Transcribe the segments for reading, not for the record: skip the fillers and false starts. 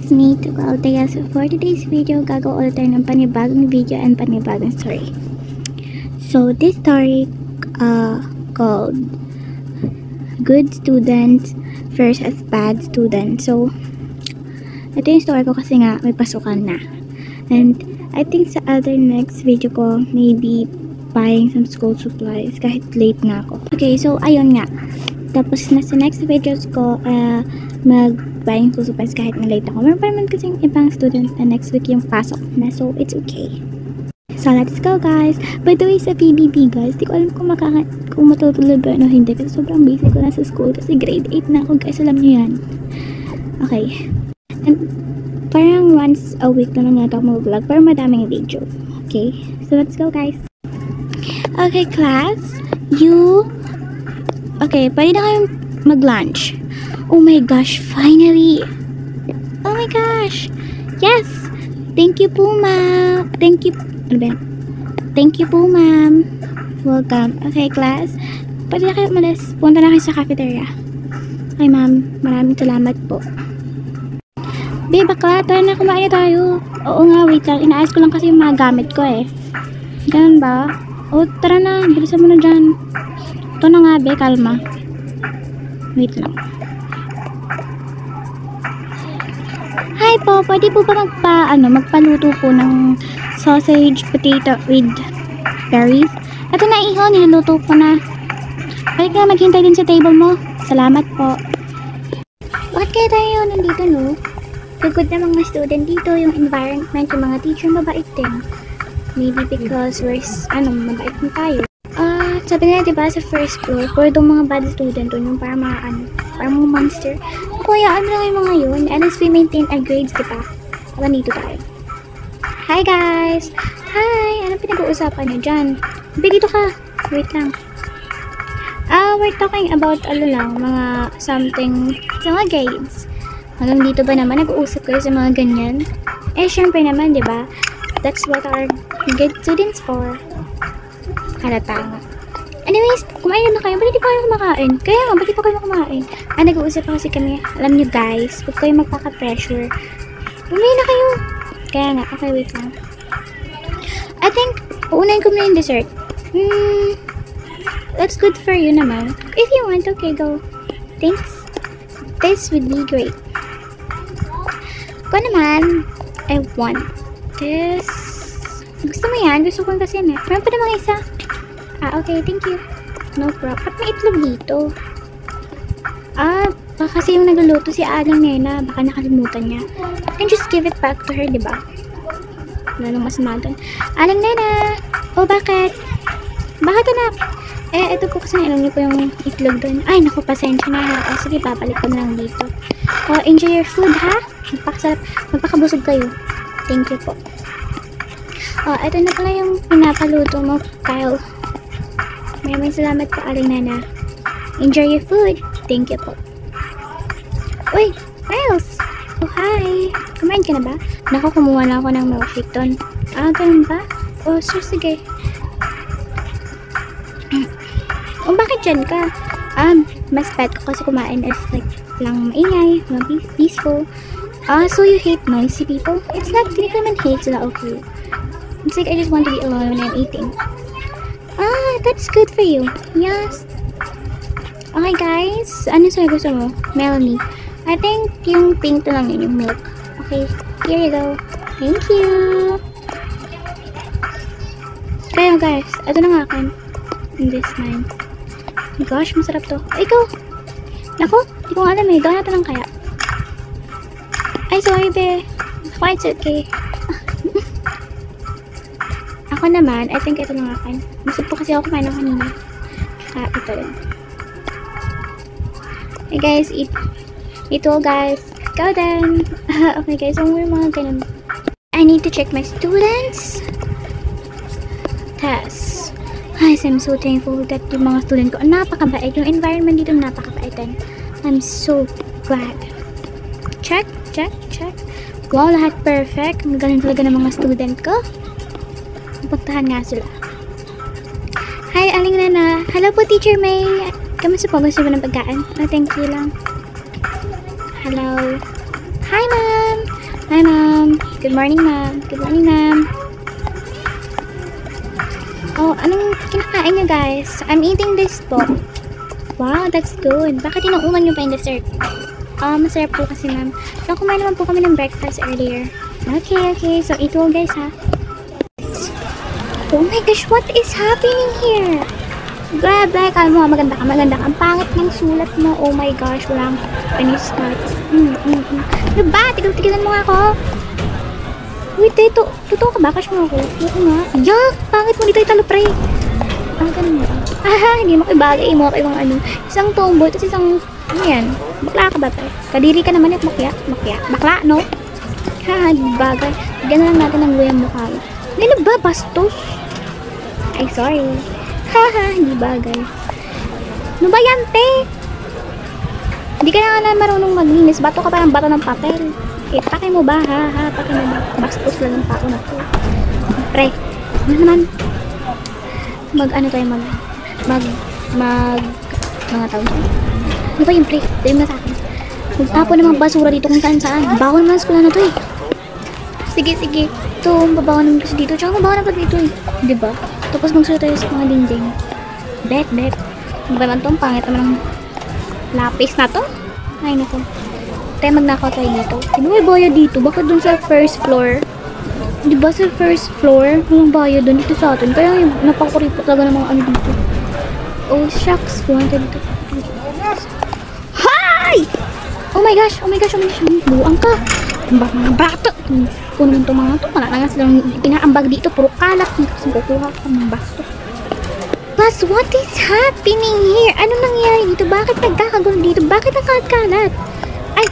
It's me to Claudia. So for today's video, gagawa ulit tayo ng panibagong video and panibagong story. So this story called Good Student versus Bad Student. So ito yung story ko kasi nga may pasukan na. And I think sa other next video ko, maybe buying some school supplies kahit late na ako. Okay, so ayun nga. Tapos na sa next videos ko, mag-buying school supplies kahit na late ako. Meron pa naman kasing ibang students na next week yung pasok na, so it's okay. So let's go guys! By the way, sa PBB guys, di ko alam kung matutuloy ba o hindi kasi sobrang busy ko na sa school kasi grade 8 na ako guys, alam nyo yan. Okay. And parang once a week na lang yata ako mag-vlog pero madaming video. Okay? So let's go guys! Okay class, okay, pwede na kayong mag-lunch. Oh my gosh, finally! Oh my gosh! Yes! Thank you po, ma'am. Thank you. Ano ba? Thank you po, ma'am. Welcome. Okay, class. Pwede na kayo umalis. Punta na kayo sa cafeteria. Okay, ma'am. Maraming salamat po. Babe, bakla. Tara na, kumain na tayo. Oo nga, wait lang. Inaayos ko lang kasi yung mga gamit ko eh. Ganun ba? Oh, tara na. Bilisan mo na dyan. Ito na nga, be. Kalma. Wait lang. Hi po, pwede po ba magpaluto po ng sausage, potato with berries? Ito na iho, niluluto ko na. Pwede ka maghintay din sa table mo. Salamat po. Bakit kaya tayo nandito, no? Good na mga student dito, yung environment, yung mga teacher mabait din. Maybe because we're, mabait na tayo. Sabi nila, diba, sa first floor, for itong mga bad student doon, yung para mga, parang mga monster. Kuya, ano lang yung mga yun? At least we maintain our grades, diba? Nandito tayo. Hi, guys! Hi! Anong pinag-uusapan nyo dyan? Babe, dito ka! Wait lang. We're talking about, mga something, sa mga grades. Hanggang dito ba naman, nag-uusap kayo sa mga ganyan? Eh, syempre naman, diba? That's what our good students for. Halata nga. Anyways, kumain na kayo. Ba't hindi pa kayo kumakain? Kaya nga, ba't hindi pa kayo kumain? Nag-uusap kasi kami. Alam nyo guys, huwag kayo magpaka-pressure. Kumain na kayo. Kaya nga, okay, wait lang. I think, uunahin ko muna yung dessert. That's good for you naman. If you want, okay, go. Thanks. This would be great. Ko naman, I want this. Gusto mo yan? Gusto ko kasi yan eh. Meron pa na mga isa. Okay, thank you. No problem. At may itlog dito. Baka kasi yung nagluluto si Aling Nena. Baka nakalimutan niya. I can just give it back to her, diba? Wala nang masama doon. Aling Nena! Oh, bakit? Bakit anak? Ito po kasi alam niyo po yung itlog doon. Ay, naku, pasensya na ha. Sige, babalik ko na lang dito. Enjoy your food, ha? Magpakasarap. Magpakabusog kayo. Thank you po. Ito na pala yung pinapaluto mo, Kyle. Maraming salamat po, Aling Nana. Enjoy your food. Thank you po. Uy, Miles! Oh, hi! Kumain ka na ba? Naku, kumuha na ako ng milkshake doon. Ganun ba? Oh, sure, sige. Bakit dyan ka? Mas pet ko kasi kumain is like lang maingay, peaceful. So you hate noisy people? It's not, hindi ko naman hate sila, okay. It's like I just want to be alone when I'm eating. That's good for you. Yes. Okay guys, ano sa'yo gusto mo? Melanie. I think yung pink to lang yun, yung milk. Okay, here you go. Thank you. Kaya guys, ito na nga akin. This time. Oh gosh, masarap to. Ikaw! Naku, hindi ko alam eh. Gawin natin lang kaya. Ay, sorry be. It's okay. Ako naman, I think ito lang akin. Gusto po kasi ako kumain ng kanina. Ito rin. Hey guys, eat all guys. Go then. Okay guys, so we're mga ganun. I need to check my students. Test. Guys, I'm so thankful that yung mga student ko, napakabait. Yung environment dito, napakabaitan. I'm so glad. Check, check, check. Wow, lahat perfect. Ang galing talaga ng mga student ko. Puntahan nga sila. Hi, Aling Nana. Hello po, Teacher May. Kamusta po? Gusto mo ng pagkain? Thank you lang. Hello. Hi, ma'am. Hi, ma'am. Good morning, ma'am. Good morning, ma'am. Oh, anong kinakain niyo, guys? I'm eating this po. Wow, that's good. Bakit inuuman niyo pa yung dessert? Masarap po kasi, ma'am. So, kumain naman po kami ng breakfast earlier. Okay. So, ito, guys, ha? Oh my gosh, what is happening here? Grabe, kala mo, maganda ka. Ang pangit ng sulat mo. Oh my gosh, walang finish starts. Ano ba? Tigil-tigilan mo nga ako. Wait, totoo ka ba? Cash mo ako. Oo nga. Yuck! Pangit mo dito italo, pre. Ganun mo. Hindi mo ibagay mo kayo mga isang tomboy, tapos isang, ano yan? Bakla ka ba, pre? Kadiri ka naman at makya. Bakla, no? Di bagay. Bigyan na lang natin ng luyang mukha. Ano ba? Bastos? Ay, sorry. Hindi bagay. Ano ba yan, te? Hindi ka na nga marunong maglinis. Bato ka parang bato ng papel. Pakay mo ba, Pakay mo ba? Bastos lang ng tao na to. Pre, ano naman? Mga tao dyan. Ano ba yung pre? Dahil mo na sa akin. Magtapo ng mga basura dito kung saan. Bawal naman sa school na to eh. Sige. Ito, mababawan naman kasi dito. Tsaka mabawan naman dito eh. Diba? Tapos magsulat tayo sa mga dingding. Bet. Ano ba naman to? Pangit naman ng lapis na to. Ay, naku. Tayo magnakaw tayo dito. Ano may bayad dito? Bakit dun sa first floor? Diba sa first floor? Walang bayad dun dito sa atin. Kaya napakuripot talaga ng mga ano dito. Oh, shucks. Wanted dito. Hi! Oh my gosh. Buang ka. Mga bata. Kung naman itong mga ito, wala na nga silang pinaambag dito. Puro kalat. Kasi kukuha ka ng basto. Plus, what is happening here? Ano nangyari dito? Bakit nagkakagulo dito? Bakit nagkakalat? Ay!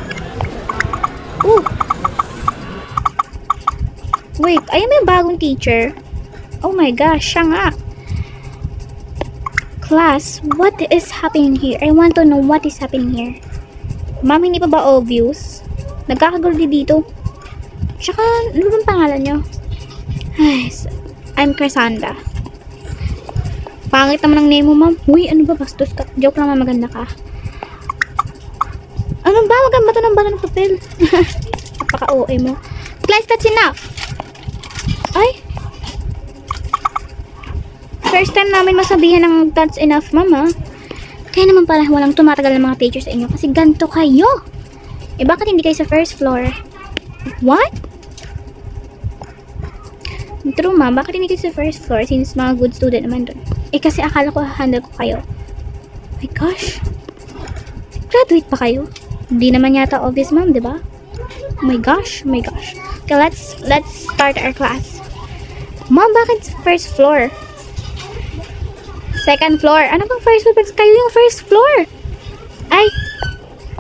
Oh! Wait, ayun may bagong teacher. Oh my gosh, siya nga. Class, what is happening here? I want to know what is happening here. Ma'am, hindi pa ba obvious? Nagkakagulo dito. Tsaka, ano bang pangalan nyo? Ay, I'm Cassandra. Pangit naman ang name mo, ma'am. Uy, ano ba? Bastos ka. Joke lang, ma'am. Maganda ka. Ano ba? Wag ang bato ng papel. Napaka-OA mo. Class, that's enough. Ay. First time namin masabihan ng that's enough, ma'am, ha? Kaya naman pala walang tumatagal ng mga teachers sa inyo kasi ganito kayo. Eh, bakit hindi kayo sa first floor? What? True, ma'am. Bakit hindi kayo sa first floor since mga good student naman doon? Eh, kasi akala ko handle ko kayo. Oh my gosh. Graduate pa kayo? Hindi naman yata obvious, ma'am, di ba? Oh my gosh. Okay, let's start our class. Ma'am, bakit first floor? Second floor. Ano bang first floor? Kayo yung first floor. Ay,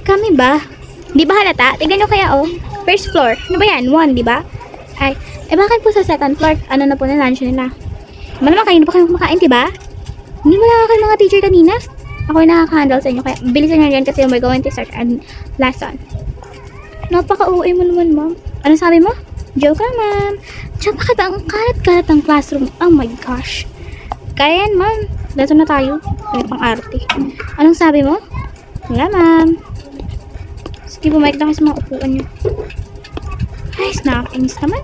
kami ba? Di ba halata? Tignan nyo kaya, oh. First floor. Ano ba yan? 1, di ba? Ay, eh bakit po sa second floor? Ano na po na lunch nila? Naman kayo na po kayo kumakain, di ba? Hindi mo lang kayo mga teacher kanina? Ako yung nakaka-handle sa inyo. Kaya bilisan nyo yan kasi we're going to start our lesson. Napaka-uwi mo naman, ma'am. Ano sabi mo? Joke lang, ma'am. Tsaka bakit ang kalat-kalat ng classroom? Oh my gosh. Kaya yan, ma'am. Lesson na tayo. Kaya pang arte. Anong sabi mo? Wala, ma'am. Sige, bumalik lang sa mga upuan nyo. Ay, nakakainis naman.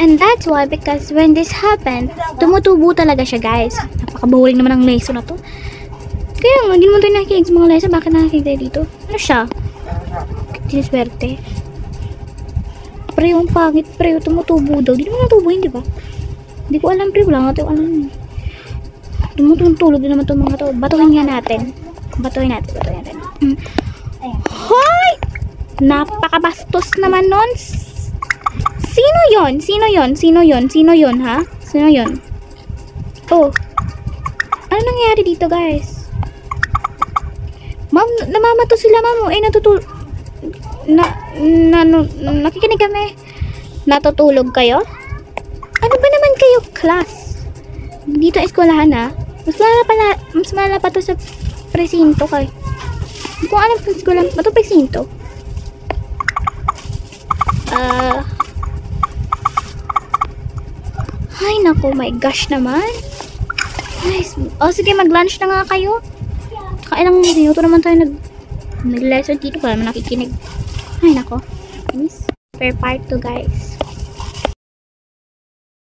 And that's why, because when this happened, tumutubo talaga siya, guys. Napaka-boring naman ang lesson na to. Kaya nga, hindi naman tayo nakikinig sa mga lesson. Bakit nakikinig tayo dito? Ano siya? Siniswerte. Pre, yung pangit, pre, tumutubo daw. Di naman natubo yun, di ba? Hindi ko alam, pre. Wala nga tayo alam. Tumutulog din naman itong mga to. Batuhin nga natin. Batuhin natin. Hoy! Napakabastos naman nun. Sino yon, ha? Sino yon? Oh. Ano nangyari dito, guys? Ma'am, namamato sila, ma'am. Eh, nakikinig kami. Natutulog kayo? Ano ba naman kayo, class? Dito eskwelahan, ha? Mas malala pa to sa presinto kay. Hindi ko alam kung eskwelahan. Bato presinto? Ay, naku, my gosh naman. Nice. O, sige, mag-lunch na nga kayo. Tsaka ilang minuto naman tayo nag-lesson dito. Wala naman nakikinig. Ay, naku. Nice. for part 2 guys.